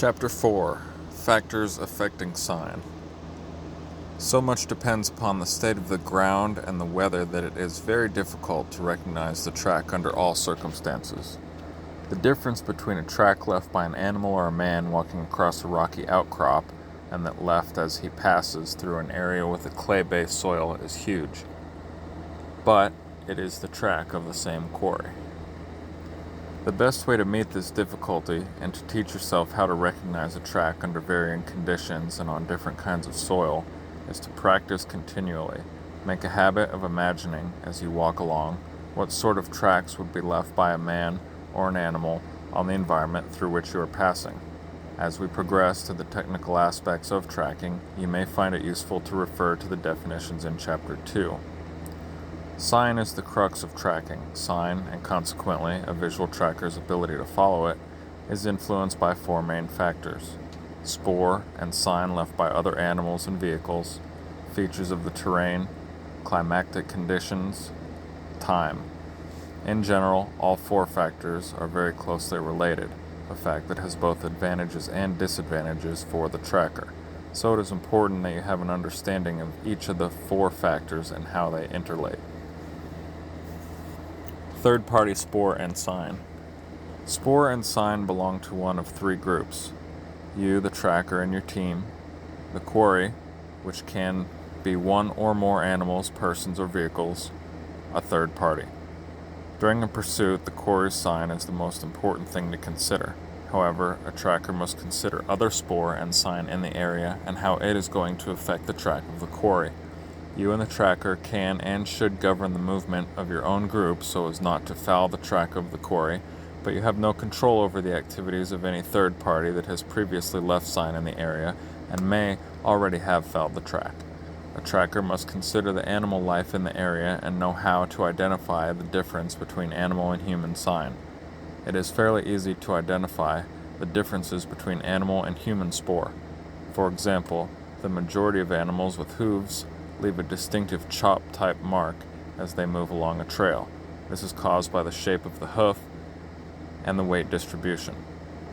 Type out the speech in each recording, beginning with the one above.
Chapter 4. Factors Affecting Sign. So much depends upon the state of the ground and the weather that it is very difficult to recognize the track under all circumstances. The difference between a track left by an animal or a man walking across a rocky outcrop and that left as he passes through an area with a clay-based soil is huge. But it is the track of the same quarry. The best way to meet this difficulty and to teach yourself how to recognize a track under varying conditions and on different kinds of soil is to practice continually. Make a habit of imagining, as you walk along, what sort of tracks would be left by a man or an animal on the environment through which you are passing. As we progress to the technical aspects of tracking, you may find it useful to refer to the definitions in Chapter 2. Sign is the crux of tracking. Sign, and consequently a visual tracker's ability to follow it, is influenced by four main factors: spoor and sign left by other animals and vehicles, features of the terrain, climatic conditions, time. In general, all four factors are very closely related, a fact that has both advantages and disadvantages for the tracker. So it is important that you have an understanding of each of the four factors and how they interrelate. Third-party spoor and sign. Spoor and sign belong to one of three groups: you, the tracker, and your team; the quarry, which can be one or more animals, persons, or vehicles; a third party. During a pursuit, the quarry's sign is the most important thing to consider. However, a tracker must consider other spoor and sign in the area and how it is going to affect the track of the quarry. You and the tracker can and should govern the movement of your own group so as not to foul the track of the quarry, but you have no control over the activities of any third party that has previously left sign in the area and may already have fouled the track. A tracker must consider the animal life in the area and know how to identify the difference between animal and human sign. It is fairly easy to identify the differences between animal and human spoor. For example, the majority of animals with hooves leave a distinctive chop-type mark as they move along a trail. This is caused by the shape of the hoof and the weight distribution.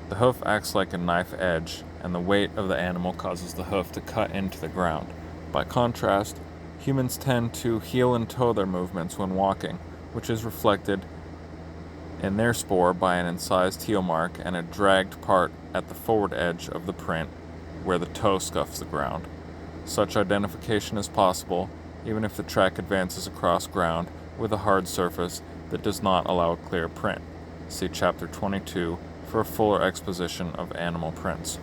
The hoof acts like a knife edge, and the weight of the animal causes the hoof to cut into the ground. By contrast, humans tend to heel and toe their movements when walking, which is reflected in their spoor by an incised heel mark and a dragged part at the forward edge of the print where the toe scuffs the ground. Such identification is possible even if the track advances across ground with a hard surface that does not allow a clear print. See Chapter 22 for a fuller exposition of animal prints.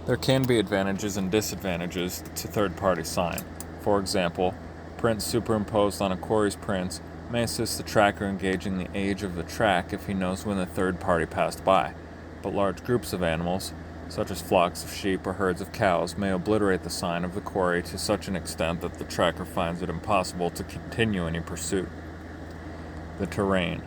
There can be advantages and disadvantages to third-party sign. For example, prints superimposed on a quarry's prints may assist the tracker in gauging the age of the track if he knows when the third party passed by, but large groups of animals, such as flocks of sheep or herds of cows, may obliterate the sign of the quarry to such an extent that the tracker finds it impossible to continue any pursuit. The terrain.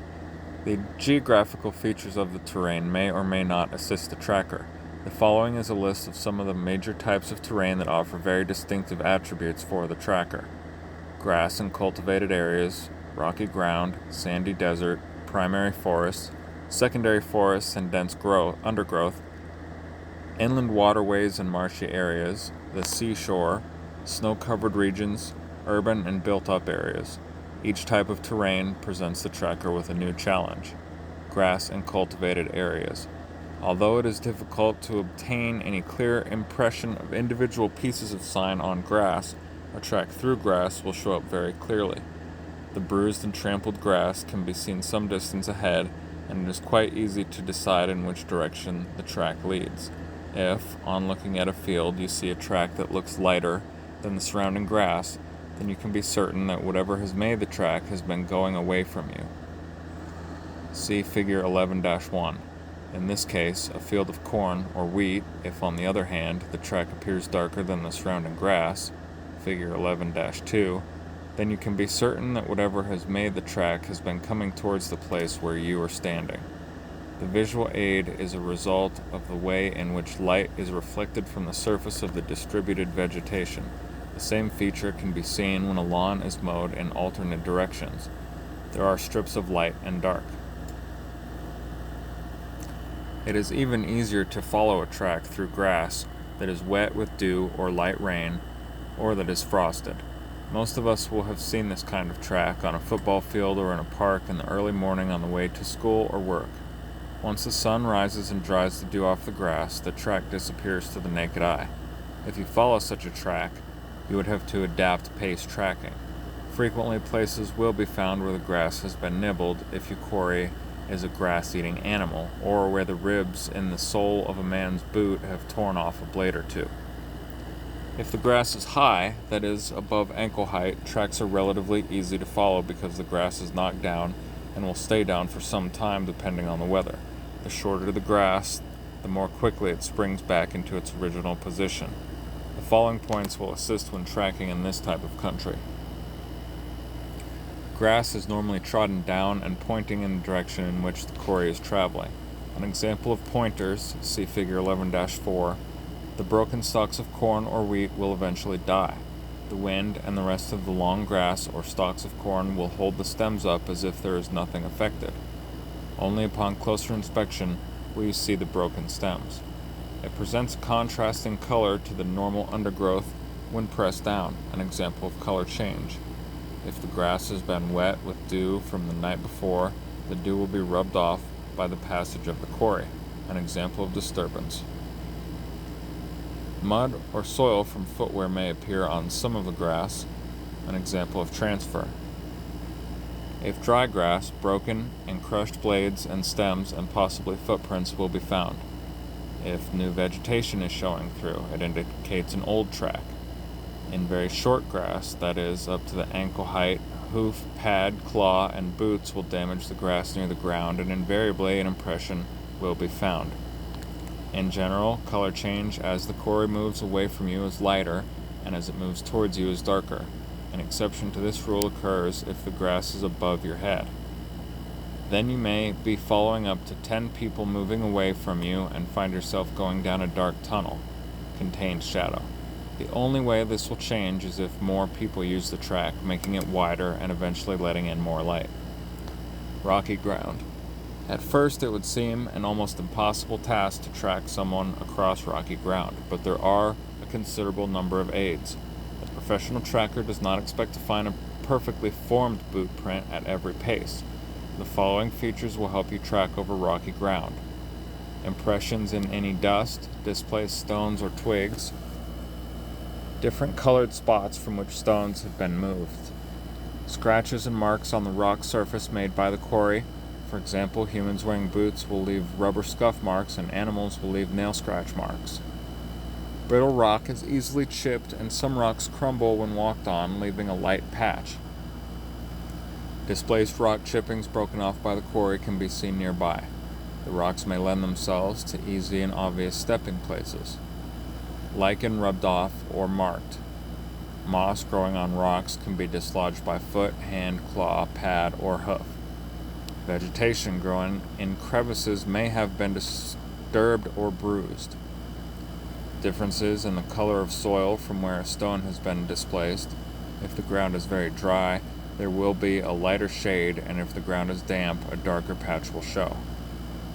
The geographical features of the terrain may or may not assist the tracker. The following is a list of some of the major types of terrain that offer very distinctive attributes for the tracker: grass and cultivated areas, rocky ground, sandy desert, primary forests, secondary forests and dense undergrowth, inland waterways and marshy areas, the seashore, snow-covered regions, urban and built-up areas. Each type of terrain presents the tracker with a new challenge. Grass and cultivated areas. Although it is difficult to obtain any clear impression of individual pieces of sign on grass, a track through grass will show up very clearly. The bruised and trampled grass can be seen some distance ahead, and it is quite easy to decide in which direction the track leads. If, on looking at a field, you see a track that looks lighter than the surrounding grass, then you can be certain that whatever has made the track has been going away from you. See Figure 11-1. In this case, a field of corn or wheat. If, on the other hand, the track appears darker than the surrounding grass, Figure 11-2, then you can be certain that whatever has made the track has been coming towards the place where you are standing. The visual aid is a result of the way in which light is reflected from the surface of the distributed vegetation. The same feature can be seen when a lawn is mowed in alternate directions. There are strips of light and dark. It is even easier to follow a track through grass that is wet with dew or light rain, or that is frosted. Most of us will have seen this kind of track on a football field or in a park in the early morning on the way to school or work. Once the sun rises and dries the dew off the grass, the track disappears to the naked eye. If you follow such a track, you would have to adapt pace tracking. Frequently, places will be found where the grass has been nibbled if your quarry is a grass-eating animal, or where the ribs in the sole of a man's boot have torn off a blade or two. If the grass is high, that is, above ankle height, tracks are relatively easy to follow because the grass is knocked down and will stay down for some time depending on the weather. The shorter the grass, the more quickly it springs back into its original position. The following points will assist when tracking in this type of country. Grass is normally trodden down and pointing in the direction in which the quarry is traveling. An example of pointers, see figure 11-4, the broken stalks of corn or wheat will eventually die. The wind and the rest of the long grass or stalks of corn will hold the stems up as if there is nothing affected. Only upon closer inspection will you see the broken stems. It presents a contrasting color to the normal undergrowth when pressed down, an example of color change. If the grass has been wet with dew from the night before, the dew will be rubbed off by the passage of the quarry, an example of disturbance. Mud or soil from footwear may appear on some of the grass, an example of transfer. If dry grass, broken and crushed blades and stems and possibly footprints will be found. If new vegetation is showing through, it indicates an old track. In very short grass, that is, up to the ankle height, hoof, pad, claw, and boots will damage the grass near the ground, and invariably an impression will be found. In general, color change as the quarry moves away from you is lighter, and as it moves towards you is darker. An exception to this rule occurs if the grass is above your head. Then you may be following up to 10 people moving away from you and find yourself going down a dark tunnel, contained shadow. The only way this will change is if more people use the track, making it wider and eventually letting in more light. Rocky ground. At first, it would seem an almost impossible task to track someone across rocky ground, but there are a considerable number of aids. A professional tracker does not expect to find a perfectly formed boot print at every pace. The following features will help you track over rocky ground: impressions in any dust, displaced stones or twigs, different colored spots from which stones have been moved, scratches and marks on the rock surface made by the quarry. For example, humans wearing boots will leave rubber scuff marks and animals will leave nail scratch marks. Brittle rock is easily chipped and some rocks crumble when walked on, leaving a light patch. Displaced rock chippings broken off by the quarry can be seen nearby. The rocks may lend themselves to easy and obvious stepping places. Lichen rubbed off or marked. Moss growing on rocks can be dislodged by foot, hand, claw, pad, or hoof. Vegetation growing in crevices may have been disturbed or bruised. Differences in the color of soil from where a stone has been displaced. If the ground is very dry, there will be a lighter shade, and if the ground is damp, a darker patch will show.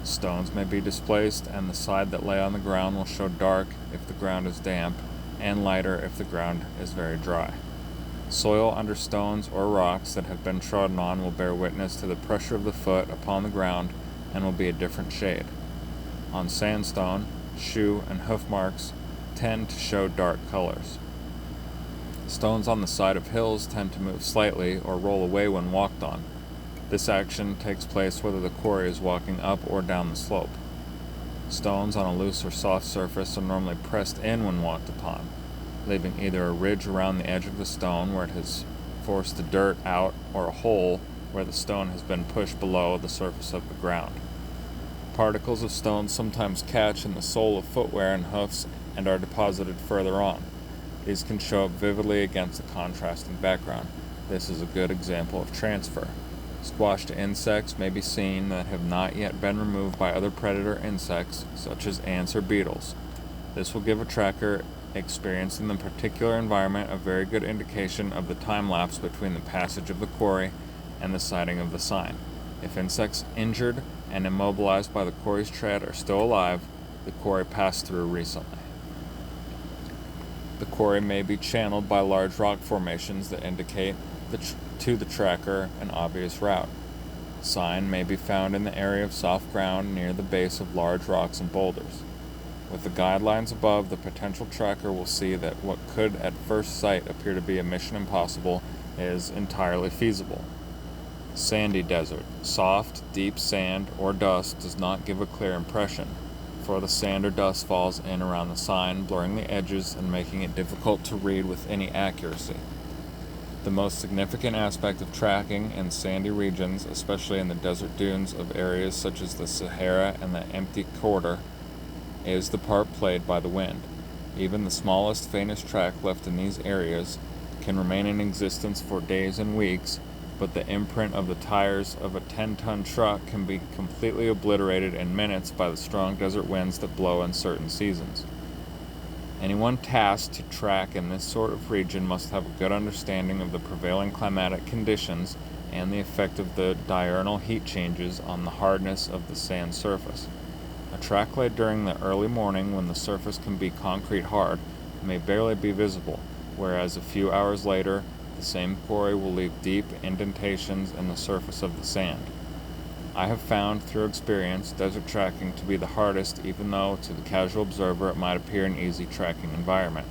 Stones may be displaced, and the side that lay on the ground will show dark if the ground is damp, and lighter if the ground is very dry. Soil under stones or rocks that have been trodden on will bear witness to the pressure of the foot upon the ground and will be a different shade. On sandstone, shoe and hoof marks tend to show dark colors. Stones on the side of hills tend to move slightly or roll away when walked on. This action takes place whether the quarry is walking up or down the slope. Stones on a loose or soft surface are normally pressed in when walked upon, leaving either a ridge around the edge of the stone where it has forced the dirt out or a hole where the stone has been pushed below the surface of the ground. Particles of stone sometimes catch in the sole of footwear and hoofs and are deposited further on. These can show up vividly against a contrasting background. This is a good example of transfer. Squashed insects may be seen that have not yet been removed by other predator insects, such as ants or beetles. This will give a tracker experienced in the particular environment a very good indication of the time lapse between the passage of the quarry and the sighting of the sign. If insects injured and immobilized by the quarry's tread are still alive, the quarry passed through recently. The quarry may be channeled by large rock formations that indicate to the tracker an obvious route. Sign may be found in the area of soft ground near the base of large rocks and boulders. With the guidelines above, the potential tracker will see that what could at first sight appear to be a mission impossible is entirely feasible. Sandy desert. Soft, deep sand or dust does not give a clear impression, for the sand or dust falls in around the sign, blurring the edges and making it difficult to read with any accuracy. The most significant aspect of tracking in sandy regions, especially in the desert dunes of areas such as the Sahara and the Empty Quarter, is the part played by the wind. Even the smallest, faintest track left in these areas can remain in existence for days and weeks, but the imprint of the tires of a 10-ton truck can be completely obliterated in minutes by the strong desert winds that blow in certain seasons. Anyone tasked to track in this sort of region must have a good understanding of the prevailing climatic conditions and the effect of the diurnal heat changes on the hardness of the sand surface. A track laid during the early morning, when the surface can be concrete hard, may barely be visible, whereas a few hours later, the same quarry will leave deep indentations in the surface of the sand. I have found, through experience, desert tracking to be the hardest, even though to the casual observer it might appear an easy tracking environment.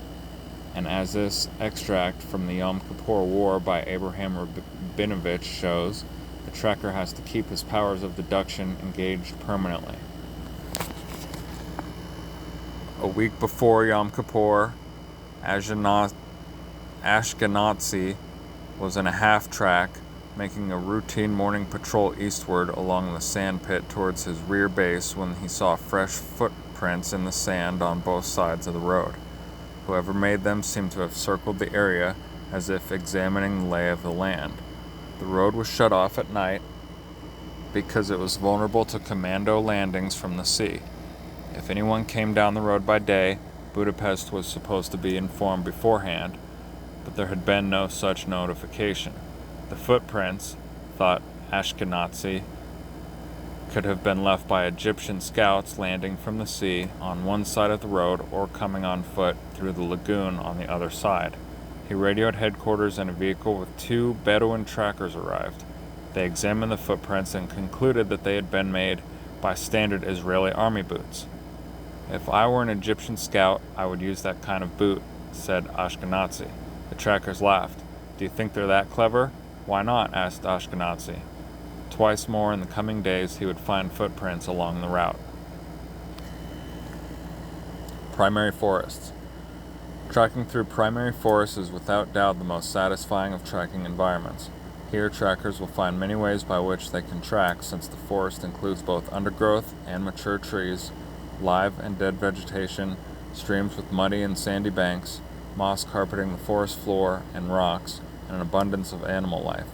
And as this extract from the Yom Kippur War by Abraham Rabinovich shows, the tracker has to keep his powers of deduction engaged permanently. A week before Yom Kippur, Ashkenazi was in a half-track, making a routine morning patrol eastward along the sand pit towards his rear base when he saw fresh footprints in the sand on both sides of the road. Whoever made them seemed to have circled the area as if examining the lay of the land. The road was shut off at night because it was vulnerable to commando landings from the sea. If anyone came down the road by day, Budapest was supposed to be informed beforehand, but there had been no such notification. The footprints, thought Ashkenazi, could have been left by Egyptian scouts landing from the sea on one side of the road or coming on foot through the lagoon on the other side. He radioed headquarters, and a vehicle with 2 Bedouin trackers arrived. They examined the footprints and concluded that they had been made by standard Israeli army boots. "If I were an Egyptian scout, I would use that kind of boot," said Ashkenazi. The trackers laughed. "Do you think they're that clever?" "Why not?" asked Ashkenazi. Twice more in the coming days he would find footprints along the route. Primary forests. Tracking through primary forests is without doubt the most satisfying of tracking environments. Here, trackers will find many ways by which they can track, since the forest includes both undergrowth and mature trees, live and dead vegetation, streams with muddy and sandy banks, moss carpeting the forest floor and rocks, and an abundance of animal life.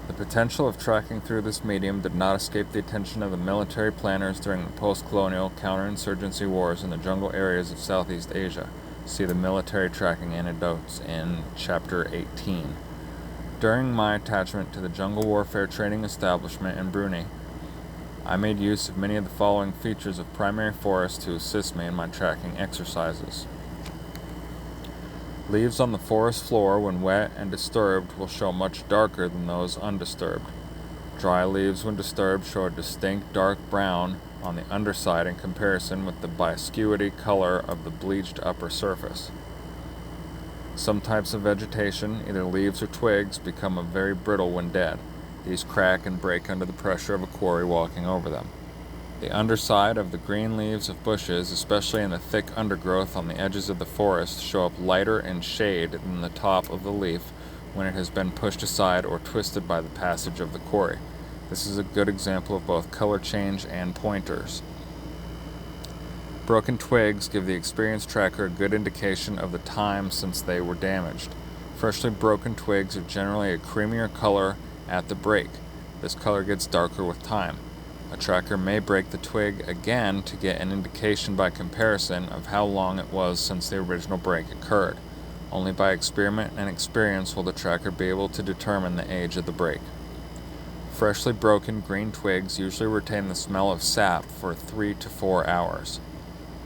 The potential of tracking through this medium did not escape the attention of the military planners during the post-colonial counterinsurgency wars in the jungle areas of Southeast Asia. See the military tracking anecdotes in Chapter 18. During my attachment to the Jungle Warfare Training Establishment in Brunei, I made use of many of the following features of primary forest to assist me in my tracking exercises. Leaves on the forest floor, when wet and disturbed, will show much darker than those undisturbed. Dry leaves, when disturbed, show a distinct dark brown on the underside in comparison with the biscuity color of the bleached upper surface. Some types of vegetation, either leaves or twigs, become very brittle when dead. These crack and break under the pressure of a quarry walking over them. The underside of the green leaves of bushes, especially in the thick undergrowth on the edges of the forest, show up lighter in shade than the top of the leaf when it has been pushed aside or twisted by the passage of the quarry. This is a good example of both color change and pointers. Broken twigs give the experienced tracker a good indication of the time since they were damaged. Freshly broken twigs are generally a creamier color at the break. This color gets darker with time. A tracker may break the twig again to get an indication by comparison of how long it was since the original break occurred. Only by experiment and experience will the tracker be able to determine the age of the break. Freshly broken green twigs usually retain the smell of sap for 3 to 4 hours.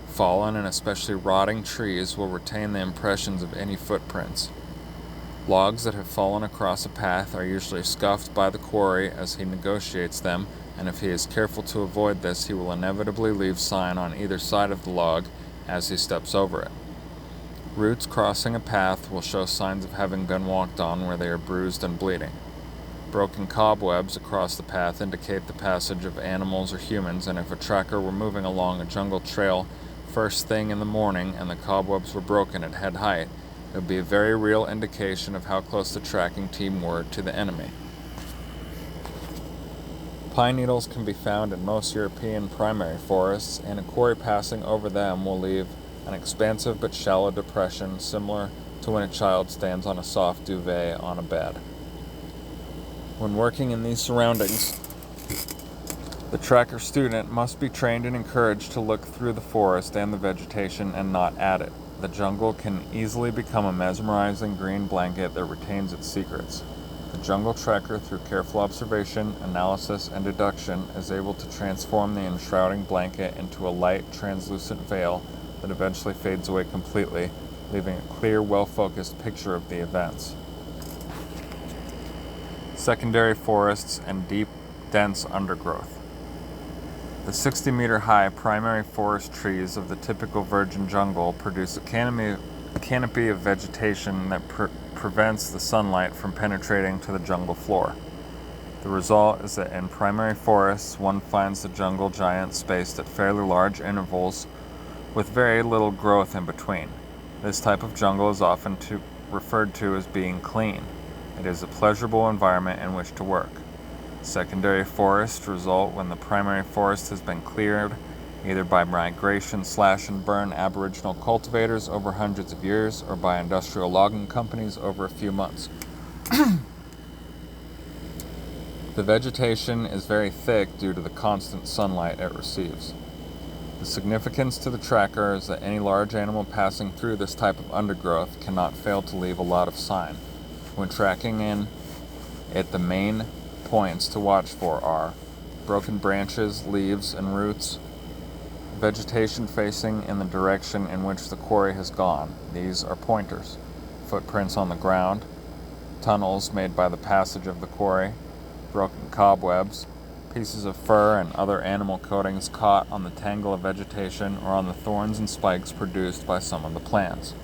Fallen and especially rotting trees will retain the impressions of any footprints. Logs that have fallen across a path are usually scuffed by the quarry as he negotiates them, and if he is careful to avoid this, he will inevitably leave sign on either side of the log as he steps over it. Roots crossing a path will show signs of having been walked on where they are bruised and bleeding. Broken cobwebs across the path indicate the passage of animals or humans, and if a tracker were moving along a jungle trail first thing in the morning and the cobwebs were broken at head height, it would be a very real indication of how close the tracking team were to the enemy. Pine needles can be found in most European primary forests, and a quarry passing over them will leave an expansive but shallow depression similar to when a child stands on a soft duvet on a bed. When working in these surroundings, the tracker student must be trained and encouraged to look through the forest and the vegetation and not at it. The jungle can easily become a mesmerizing green blanket that retains its secrets. The jungle tracker, through careful observation, analysis, and deduction, is able to transform the enshrouding blanket into a light, translucent veil that eventually fades away completely, leaving a clear, well-focused picture of the events. Secondary forests and deep, dense undergrowth. The 60-meter-high primary forest trees of the typical virgin jungle produce a canopy of vegetation that prevents the sunlight from penetrating to the jungle floor. The result is that in primary forests, one finds the jungle giants spaced at fairly large intervals with very little growth in between. This type of jungle is often referred to as being clean. It is a pleasurable environment in which to work. Secondary forests result when the primary forest has been cleared, either by migration, slash and burn aboriginal cultivators over hundreds of years, or by industrial logging companies over a few months. The vegetation is very thick due to the constant sunlight it receives. The significance to the tracker is that any large animal passing through this type of undergrowth cannot fail to leave a lot of sign. When tracking in it, the main points to watch for are broken branches, leaves, and roots, vegetation facing in the direction in which the quarry has gone. These are pointers. Footprints on the ground, tunnels made by the passage of the quarry, broken cobwebs, pieces of fur and other animal coatings caught on the tangle of vegetation or on the thorns and spikes produced by some of the plants.